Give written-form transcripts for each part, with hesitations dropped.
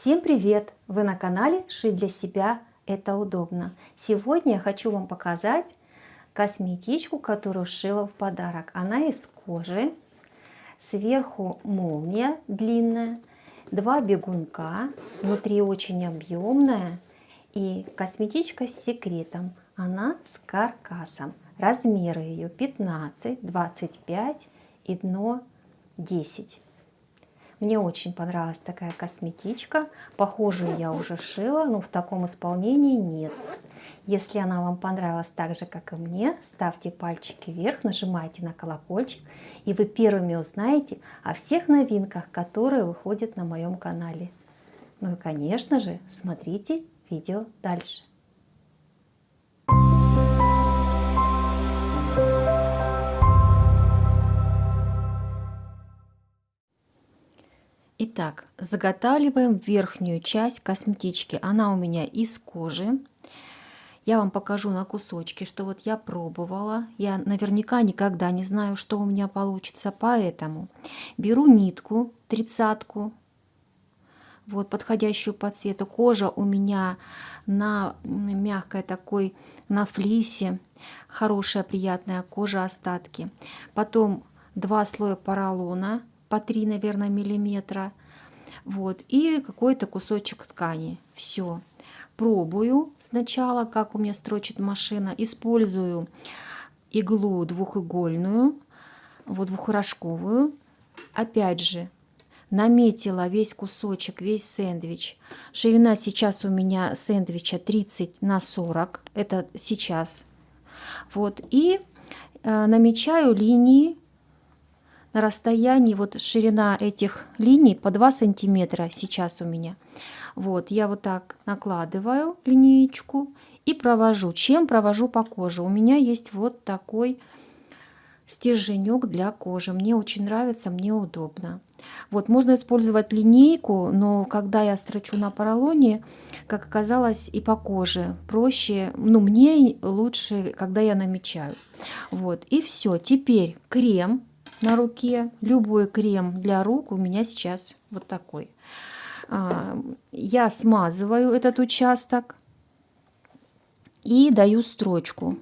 Всем привет! Вы на канале «Шить для себя это удобно». Сегодня я хочу вам показать косметичку, которую шила в подарок. Она из кожи, сверху молния длинная, 2 бегунка, внутри очень объемная, и косметичка с секретом. Она с каркасом. Размеры ее 15, 25 и дно 10. Мне очень понравилась такая косметичка. Похожую я уже шила, но в таком исполнении нет. Если она вам понравилась так же, как и мне, ставьте пальчики вверх, нажимайте на колокольчик, и вы первыми узнаете о всех новинках, которые выходят на моем канале. Ну и, конечно же, смотрите видео дальше. Итак, заготавливаем верхнюю часть косметички. Она у меня из кожи. Я вам покажу на кусочки, что вот я пробовала. Я наверняка никогда не знаю, что у меня получится, поэтому беру нитку 30-ку, вот подходящую по цвету. Кожа у меня на мягкой такой, на флисе, хорошая приятная кожа, остатки. Потом 2 слоя поролона по 3, наверное, миллиметра. Вот, и какой-то кусочек ткани. Все. Пробую сначала, как у меня строчит машина. Использую иглу двухигольную, вот двухрожковую. Опять же, наметила весь кусочек, весь сэндвич. Ширина сейчас у меня сэндвича 30 на 40. Это сейчас. Вот, и намечаю линии на расстоянии, вот ширина этих линий по 2 сантиметра сейчас у меня. Вот, я вот так накладываю линеечку и провожу. Чем провожу по коже? У меня есть вот такой стерженек для кожи. Мне очень нравится, мне удобно. Вот, можно использовать линейку, но когда я строчу на поролоне, как оказалось, и по коже проще, ну, мне лучше, когда я намечаю. Вот, и все. Теперь крем на руке, любой крем для рук у меня сейчас вот такой. Я смазываю этот участок и даю строчку.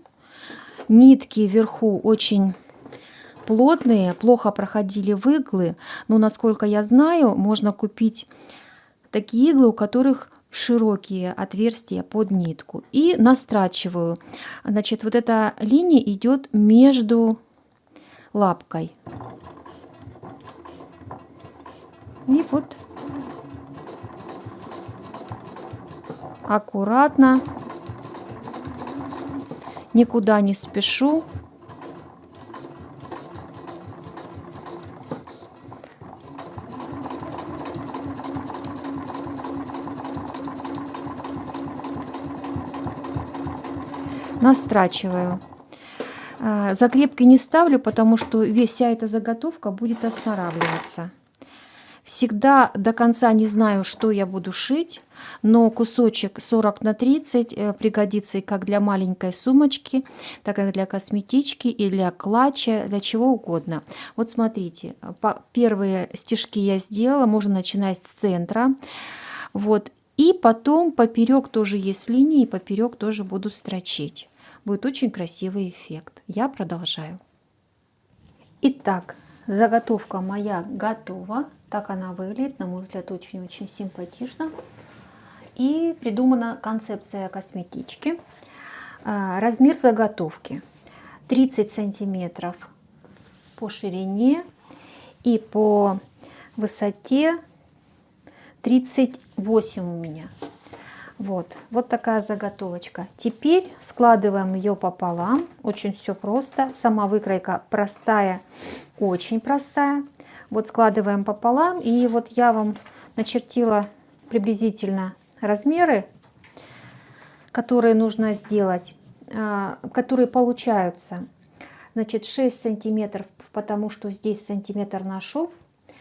Нитки вверху очень плотные, плохо проходили в иглы, но, насколько я знаю, можно купить такие иглы, у которых широкие отверстия под нитку. И настрачиваю. Значит, вот эта линия идет между лапкой. И вот аккуратно, никуда не спешу. Настрачиваю. Закрепки не ставлю, потому что вся эта заготовка будет останавливаться. Всегда до конца не знаю, что я буду шить, но кусочек 40 на 30 пригодится и как для маленькой сумочки, так и для косметички, и для клатча, для чего угодно. Вот смотрите, первые стежки я сделала, можно начинать с центра. Вот, и потом поперек тоже есть линии, поперек тоже буду строчить. Будет очень красивый эффект. Я продолжаю. Итак, заготовка моя готова. Так она выглядит, на мой взгляд, очень-очень симпатично. И придумана концепция косметички. Размер заготовки 30 сантиметров по ширине и по высоте 38 у меня. Вот такая заготовочка. Теперь складываем ее пополам. Очень все просто. Сама выкройка простая, очень простая. Вот складываем пополам. И вот я вам начертила приблизительно размеры, которые нужно сделать, которые получаются. Значит, 6 сантиметров, потому что здесь сантиметр на шов.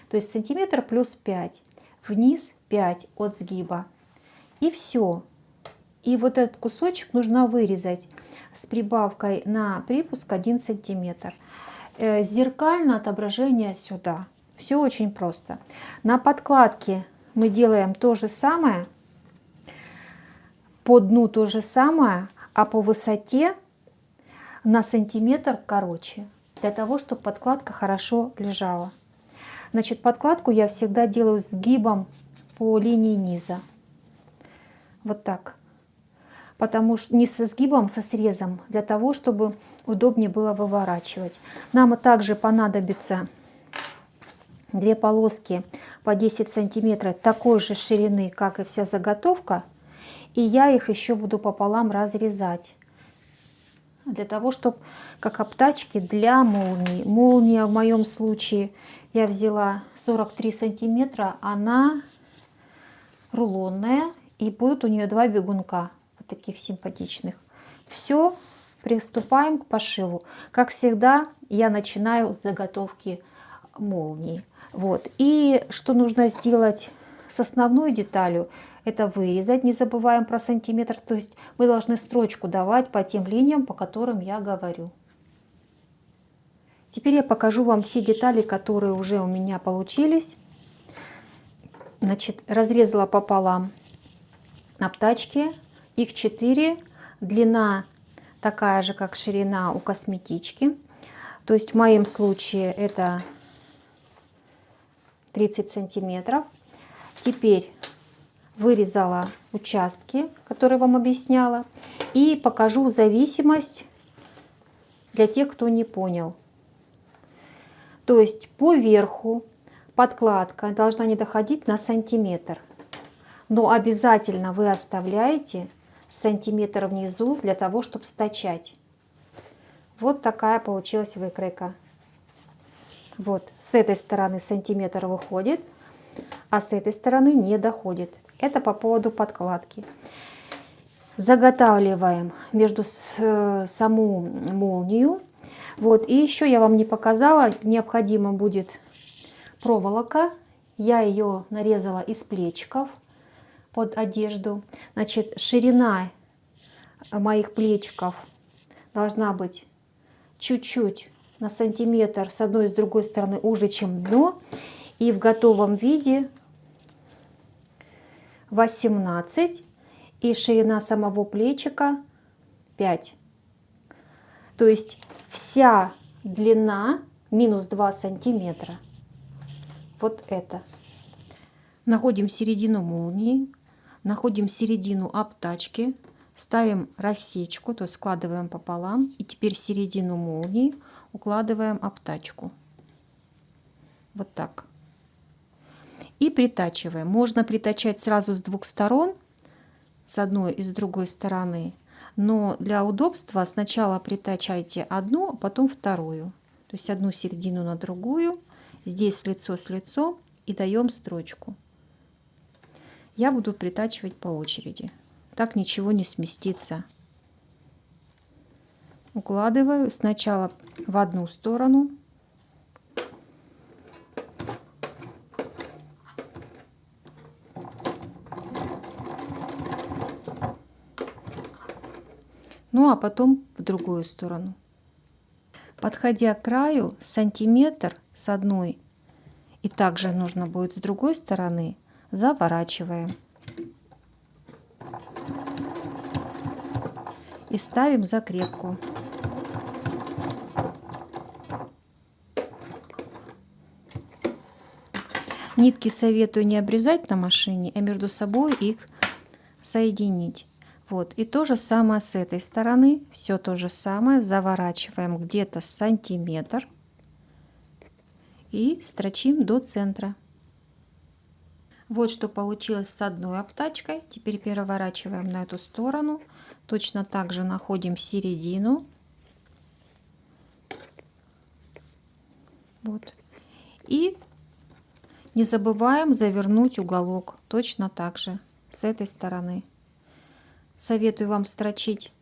То есть сантиметр плюс 5. Вниз 5 от сгиба. И все. И вот этот кусочек нужно вырезать с прибавкой на припуск 1 сантиметр. Зеркально отображение сюда. Все очень просто. На подкладке мы делаем то же самое, по дну то же самое, а по высоте на сантиметр короче, для того, чтобы подкладка хорошо лежала. Значит, подкладку я всегда делаю сгибом по линии низа. Вот так. Потому что не со сгибом, со срезом, для того, чтобы удобнее было выворачивать. Нам также понадобится 2 полоски по 10 сантиметров такой же ширины, как и вся заготовка. И я их еще буду пополам разрезать. Для того, чтобы как обтачки для молнии. Молния в моем случае я взяла 43 сантиметра. Она рулонная. И будут у нее 2 бегунка. Вот таких симпатичных. Все, приступаем к пошиву. Как всегда, я начинаю с заготовки молнии. Вот. И что нужно сделать с основной деталью, это вырезать, не забываем про сантиметр. То есть мы должны строчку давать по тем линиям, по которым я говорю. Теперь я покажу вам все детали, которые уже у меня получились. Значит, разрезала пополам обтачки. Их 4. Длина такая же, как ширина у косметички. То есть в моем случае это 30 сантиметров. Теперь вырезала участки, которые вам объясняла, и покажу зависимость для тех, кто не понял. То есть по верху подкладка должна не доходить на сантиметр, но обязательно вы оставляете сантиметр внизу для того, чтобы стачать. Вот такая получилась выкройка. Вот с этой стороны сантиметр выходит, а с этой стороны не доходит. Это по поводу подкладки. Заготавливаем между саму молнию. Вот, и еще я вам не показала, необходимо будет проволока. Я ее нарезала из плечиков под одежду. Значит, ширина моих плечиков должна быть чуть-чуть на сантиметр с одной и с другой стороны уже, чем дно. И в готовом виде 18. И ширина самого плечика 5. То есть вся длина минус 2 сантиметра. Вот это. Находим середину молнии, находим середину обтачки, ставим рассечку, то есть складываем пополам. И теперь середину молнии укладываем обтачку. Вот так. И притачиваем. Можно притачать сразу с двух сторон, с одной и с другой стороны. Но для удобства сначала притачайте одну, а потом вторую. То есть одну середину на другую. Здесь лицо с лицом и даем строчку. Я буду притачивать по очереди. Так ничего не сместится. Укладываю сначала в одну сторону. Ну а потом в другую сторону. Подходя к краю, сантиметр с одной и также нужно будет с другой стороны, заворачиваем. И ставим закрепку. Нитки советую не обрезать на машине, а между собой их соединить. Вот, и то же самое с этой стороны, все то же самое, заворачиваем где-то сантиметр и строчим до центра. Вот что получилось с одной обтачкой. Теперь переворачиваем на эту сторону, точно так же находим середину. Вот. И не забываем завернуть уголок, точно так же с этой стороны. Советую вам строчить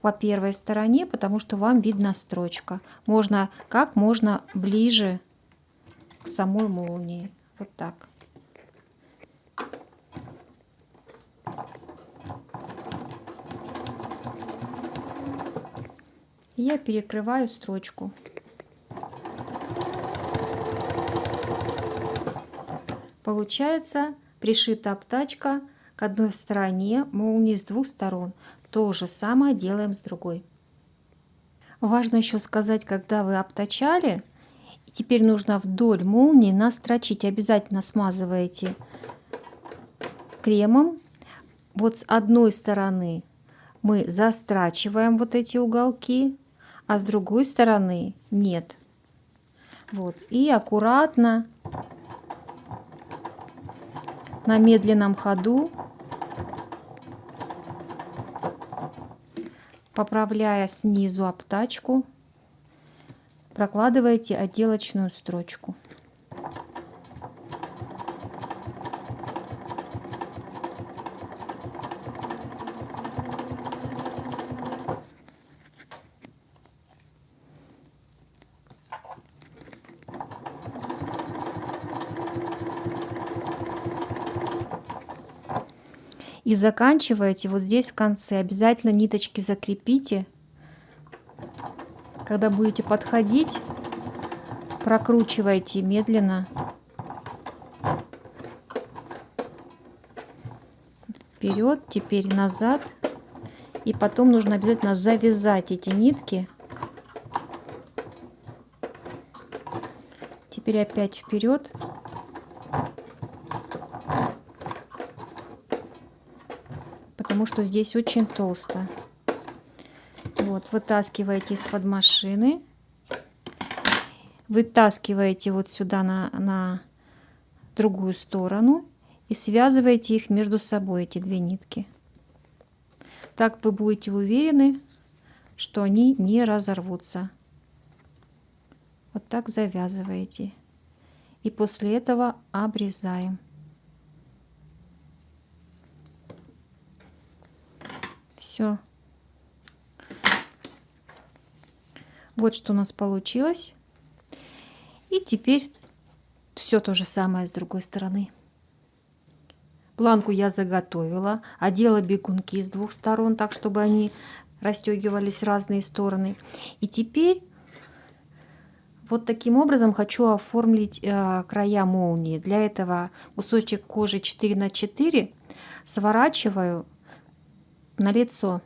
по первой стороне, потому что вам видна строчка. Можно как можно ближе к самой молнии. Вот так. Я перекрываю строчку. Получается пришита обтачка к одной стороне молнии с двух сторон. То же самое делаем с другой. Важно еще сказать, когда вы обтачали, теперь нужно вдоль молнии настрочить. Обязательно смазываете кремом. Вот с одной стороны мы застрачиваем вот эти уголки, а с другой стороны нет. Вот. И аккуратно на медленном ходу, поправляя снизу обтачку, прокладываете отделочную строчку. И заканчиваете вот здесь в конце. Обязательно ниточки закрепите. Когда будете подходить, прокручивайте медленно. Вперед, теперь назад. И потом нужно обязательно завязать эти нитки. Теперь опять вперед. Потому что здесь очень толсто. Вот, вытаскиваете из-под машины. Вытаскиваете вот сюда на другую сторону. И связываете их между собой, эти две нитки. Так вы будете уверены, что они не разорвутся. Вот так завязываете. И после этого обрезаем. Все. Вот что у нас получилось. И теперь все то же самое с другой стороны. Планку я заготовила, одела бегунки с двух сторон, так чтобы они расстегивались в разные стороны. И теперь вот таким образом хочу оформить края молнии. Для этого кусочек кожи 4 на 4 сворачиваю на лицо.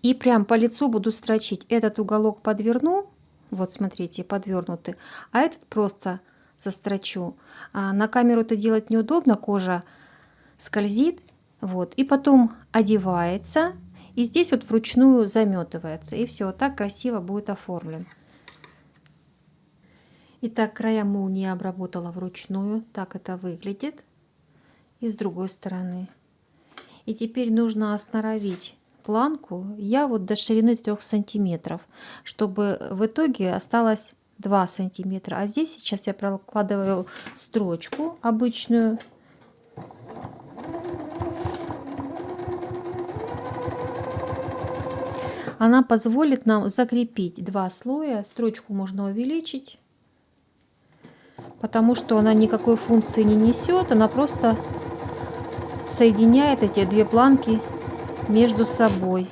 И прям по лицу буду строчить. Этот уголок подверну. Вот смотрите, подвернутый. А этот просто сострочу. На камеру это делать неудобно. Кожа скользит. Вот. И потом одевается. И здесь вот вручную заметывается. И все. Вот так красиво будет оформлен. Итак, края молнии обработала вручную. Так это выглядит. И с другой стороны. И теперь нужно осноровить планку. Я вот до ширины 3 сантиметров, чтобы в итоге осталось 2 сантиметра. А здесь сейчас я прокладываю строчку обычную. Она позволит нам закрепить 2 слоя. Строчку можно увеличить, потому что она никакой функции не несет. Она просто соединяет эти две планки между собой.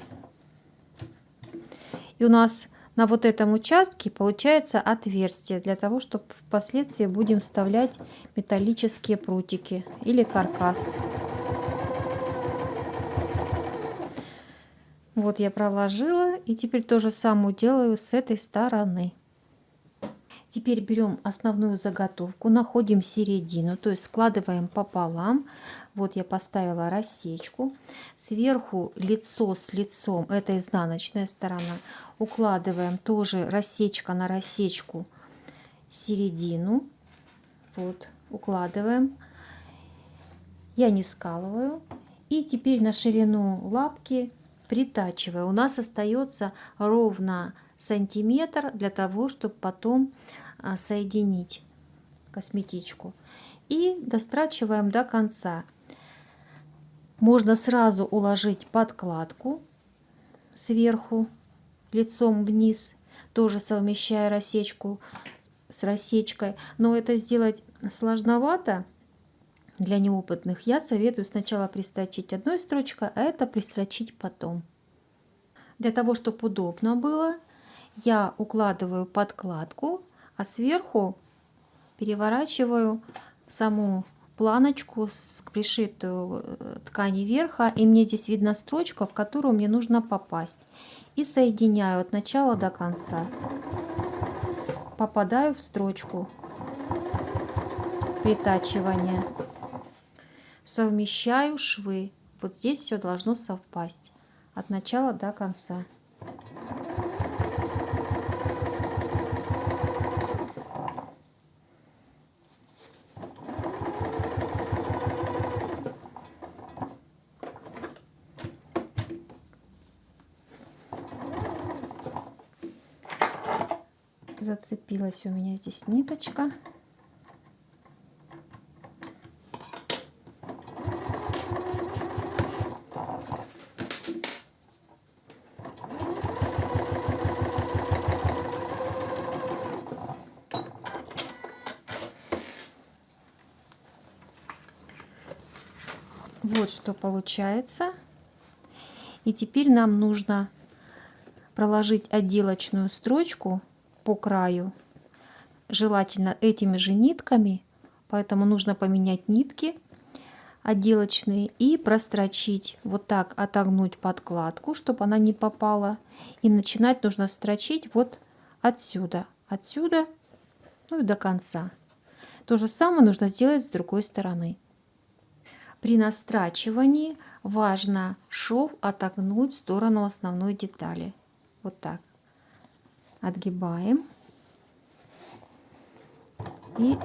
И у нас на вот этом участке получается отверстие для того, чтобы впоследствии будем вставлять металлические прутики или каркас. Вот я проложила, и теперь то же самое делаю с этой стороны. Теперь берем основную заготовку, находим середину, то есть складываем пополам. Вот я поставила рассечку. Сверху лицо с лицом, это изнаночная сторона, укладываем тоже рассечка на рассечку середину. Вот, укладываем. Я не скалываю. И теперь на ширину лапки притачиваю. У нас остается ровно сантиметр для того, чтобы потом соединить косметичку. И дострачиваем до конца. Можно сразу уложить подкладку сверху, лицом вниз, тоже совмещая рассечку с рассечкой. Но это сделать сложновато для неопытных. Я советую сначала пристрочить одной строчкой, а это пристрочить потом. Для того, чтобы удобно было, я укладываю подкладку, а сверху переворачиваю саму планочку с пришитую ткани верха, и мне здесь видна строчка, в которую мне нужно попасть. И соединяю от начала до конца. Попадаю в строчку притачивания. Совмещаю швы. Вот здесь все должно совпасть от начала до конца. Зацепилась у меня здесь ниточка. Вот что получается. И теперь нам нужно проложить отделочную строчку по краю, желательно этими же нитками, поэтому нужно поменять нитки отделочные и прострочить, вот так отогнуть подкладку, чтобы она не попала, и начинать нужно строчить вот отсюда, ну и до конца. То же самое нужно сделать с другой стороны. При настрачивании важно шов отогнуть в сторону основной детали. Вот так. Отгибаем. И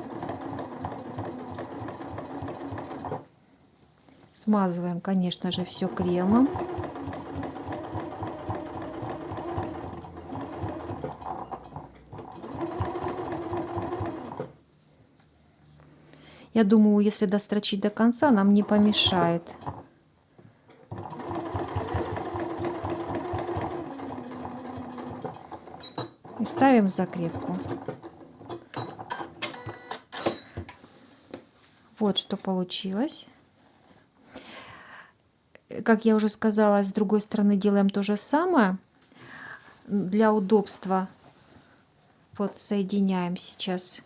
смазываем, конечно же, все кремом. Я думаю, если дострочить до конца, нам не помешает. И ставим в закрепку. Вот что получилось. Как я уже сказала, с другой стороны делаем то же самое. Для удобства вот соединяем сейчас.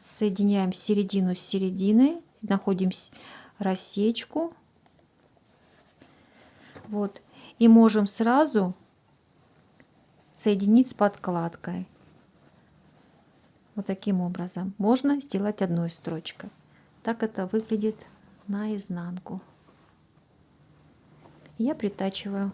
Соединяем середину с серединой, находим рассечку. Вот. И можем сразу соединить с подкладкой. Вот таким образом. Можно сделать одной строчкой. Так это выглядит наизнанку. Я притачиваю.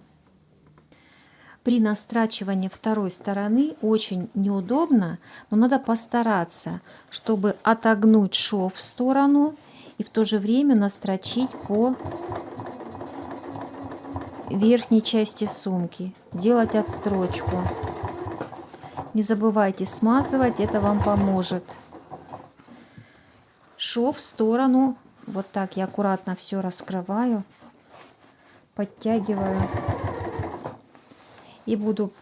При настрачивании второй стороны очень неудобно, но надо постараться, чтобы отогнуть шов в сторону и в то же время настрочить по верхней части сумки, делать отстрочку. Не забывайте смазывать, это вам поможет. Шов в сторону, вот так я аккуратно все раскрываю, подтягиваю. И буду,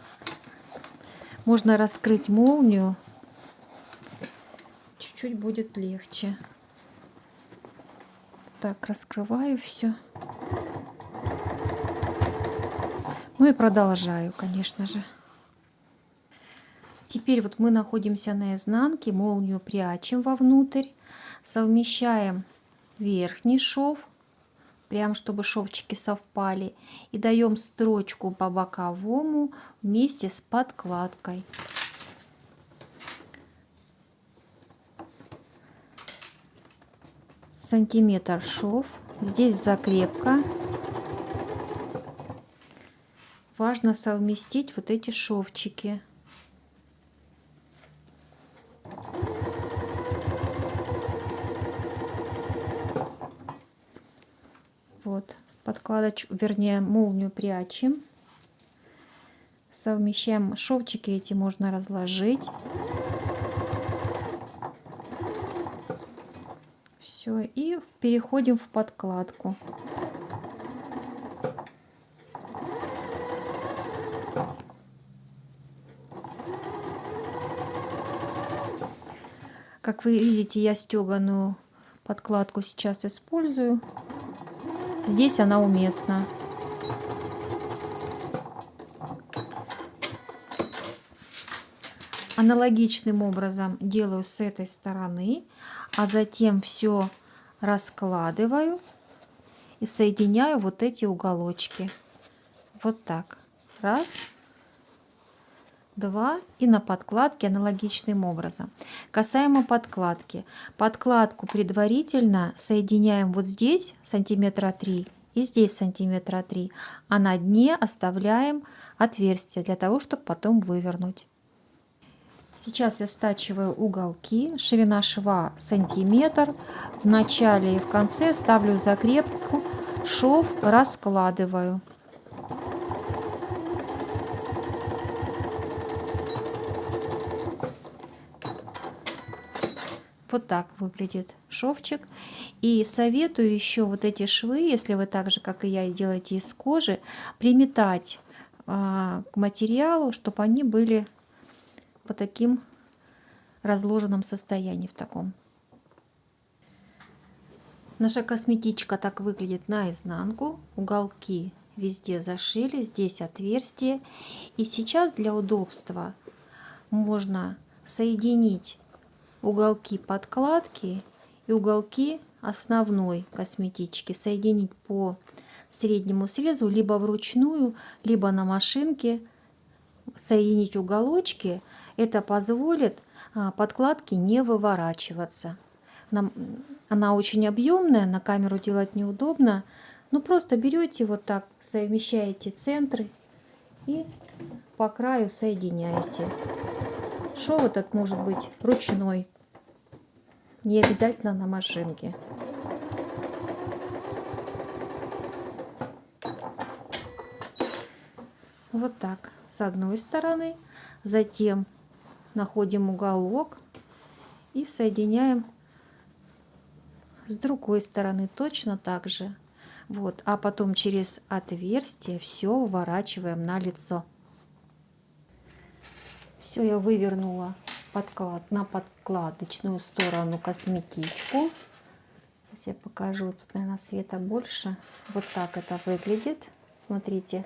можно раскрыть молнию, чуть-чуть будет легче. Так, раскрываю все. Ну и продолжаю, конечно же. Теперь вот мы находимся на изнанке, молнию прячем вовнутрь, совмещаем верхний шов, прям чтобы шовчики совпали, и даем строчку по боковому вместе с подкладкой. Сантиметр шов, здесь закрепка. Важно совместить вот эти шовчики. Вот, подкладочку, вернее, молнию прячем. Совмещаем шовчики, эти можно разложить. Все, и переходим в подкладку. Как вы видите, я стеганую подкладку сейчас использую. Здесь она уместна. Аналогичным образом делаю с этой стороны, а затем все раскладываю и соединяю вот эти уголочки. Вот так. Раз, два. И на подкладке аналогичным образом. Касаемо подкладки. Подкладку предварительно соединяем вот здесь сантиметра 3 и здесь сантиметра 3, а на дне оставляем отверстие для того, чтобы потом вывернуть. Сейчас я стачиваю уголки, ширина шва сантиметр. В начале и в конце ставлю закрепку, шов раскладываю. Вот так выглядит шовчик. И советую еще вот эти швы, если вы так же, как и я, делаете из кожи, приметать к материалу, чтобы они были в таким разложенном состоянии, в таком. Наша косметичка так выглядит наизнанку. Уголки везде зашили, здесь отверстие. И сейчас для удобства можно соединить уголки подкладки и уголки основной косметички. Соединить по среднему срезу, либо вручную, либо на машинке. Соединить уголочки. Это позволит подкладке не выворачиваться. Она очень объемная, на камеру делать неудобно. Ну просто берете вот так, совмещаете центры и по краю соединяете. Шов этот может быть ручной, не обязательно на машинке. Вот так с одной стороны, затем находим уголок и соединяем с другой стороны точно так же. Вот, а потом через отверстие все выворачиваем на лицо. Все, я вывернула на подкладочную сторону косметичку. Сейчас я покажу, тут, наверное, света больше. Вот так это выглядит. Смотрите.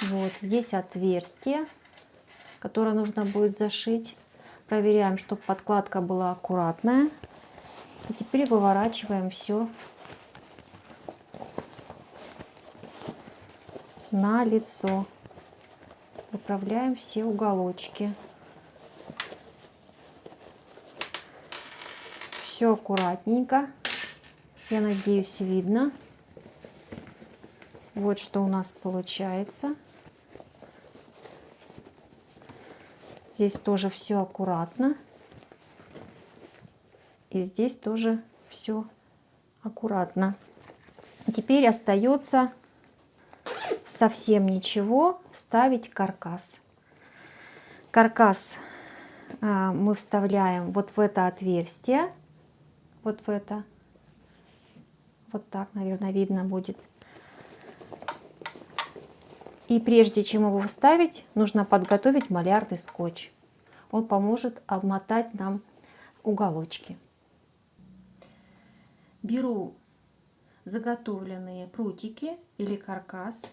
Вот здесь отверстие, которое нужно будет зашить. Проверяем, чтобы подкладка была аккуратная. И теперь выворачиваем все на лицо. Выправляем все уголочки. Все аккуратненько. Я надеюсь, видно. Вот что у нас получается. Здесь тоже все аккуратно. И здесь тоже все аккуратно. Теперь остается совсем ничего, вставить каркас. Каркас мы вставляем вот в это отверстие. Вот в это. Вот так, наверное, видно будет. И прежде чем его вставить, нужно подготовить малярный скотч. Он поможет обмотать нам уголочки. Беру заготовленные прутики или каркас,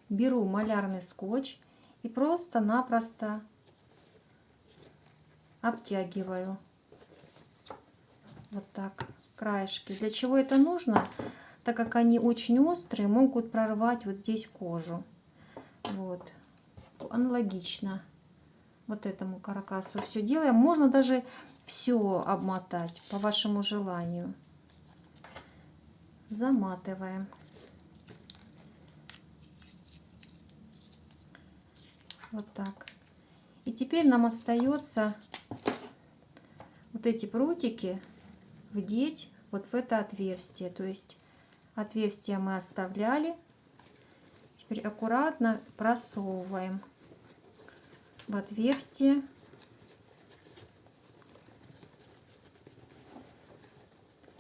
беру малярный скотч и просто-напросто обтягиваю. Вот так, краешки. Для чего это нужно? Так как они очень острые, могут прорвать вот здесь кожу. Вот. Аналогично вот этому каркасу все делаем. Можно даже все обмотать по вашему желанию. Заматываем. Вот так. И теперь нам остается вот эти прутики вдеть вот в это отверстие. То есть отверстие мы оставляли. Теперь аккуратно просовываем в отверстие.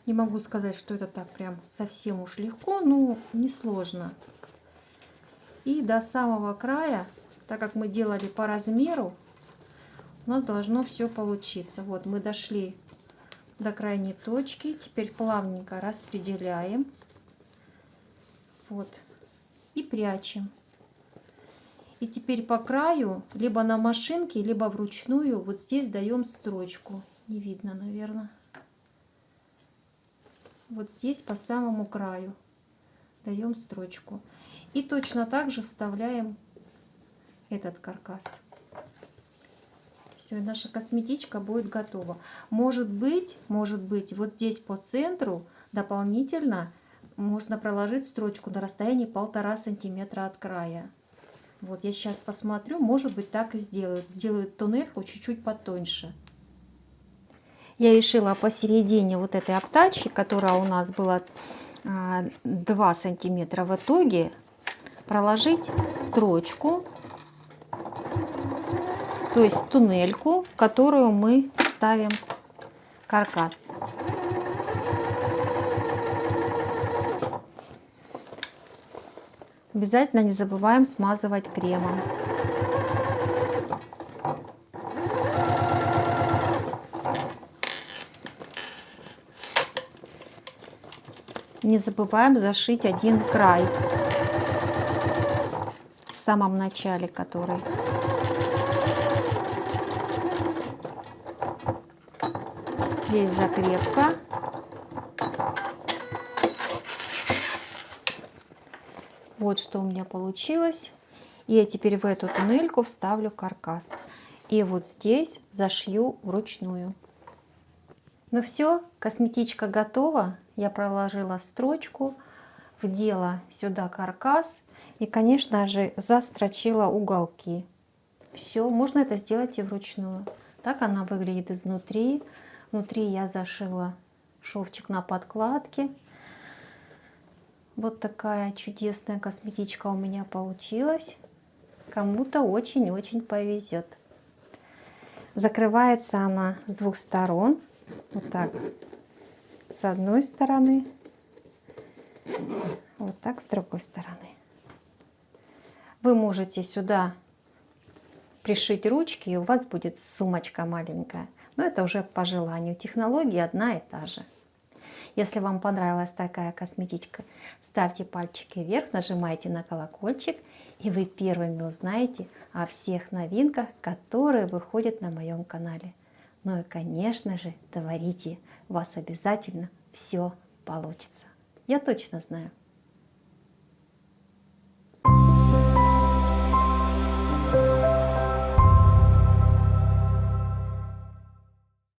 Не могу сказать, что это так прям совсем уж легко, но несложно. И до самого края, так как мы делали по размеру, у нас должно все получиться. Вот мы дошли до крайней точки. Теперь плавненько распределяем. Вот. И прячем. И теперь по краю, либо на машинке, либо вручную, вот здесь даем строчку. Не видно, наверное. Вот здесь по самому краю даем строчку. И точно так же вставляем этот каркас. Все, наша косметичка будет готова. Может быть, вот здесь по центру дополнительно можно проложить строчку на расстоянии 1,5 сантиметра от края. Вот я сейчас посмотрю, может быть, так и сделают. Сделают тоннельку чуть-чуть потоньше. Я решила посередине вот этой обтачки, которая у нас была 2 сантиметра, в итоге проложить строчку, то есть туннельку, в которую мы ставим каркас. Обязательно не забываем смазывать кремом. Не забываем зашить один край в самом начале, который. Здесь закрепка. Вот что у меня получилось. И я теперь в эту туннельку вставлю каркас. И вот здесь зашью вручную. Ну все, косметичка готова. Я проложила строчку, вдела сюда каркас и, конечно же, застрочила уголки. Все, можно это сделать и вручную. Так она выглядит изнутри. Внутри я зашила шовчик на подкладке. Вот такая чудесная косметичка у меня получилась. Кому-то очень-очень повезет. Закрывается она с двух сторон. Вот так. С одной стороны. Вот так с другой стороны. Вы можете сюда пришить ручки, и у вас будет сумочка маленькая. Но это уже по желанию. Технология одна и та же. Если вам понравилась такая косметичка, ставьте пальчики вверх, нажимайте на колокольчик, и вы первыми узнаете о всех новинках, которые выходят на моем канале. Ну и, конечно же, творите, у вас обязательно все получится. Я точно знаю.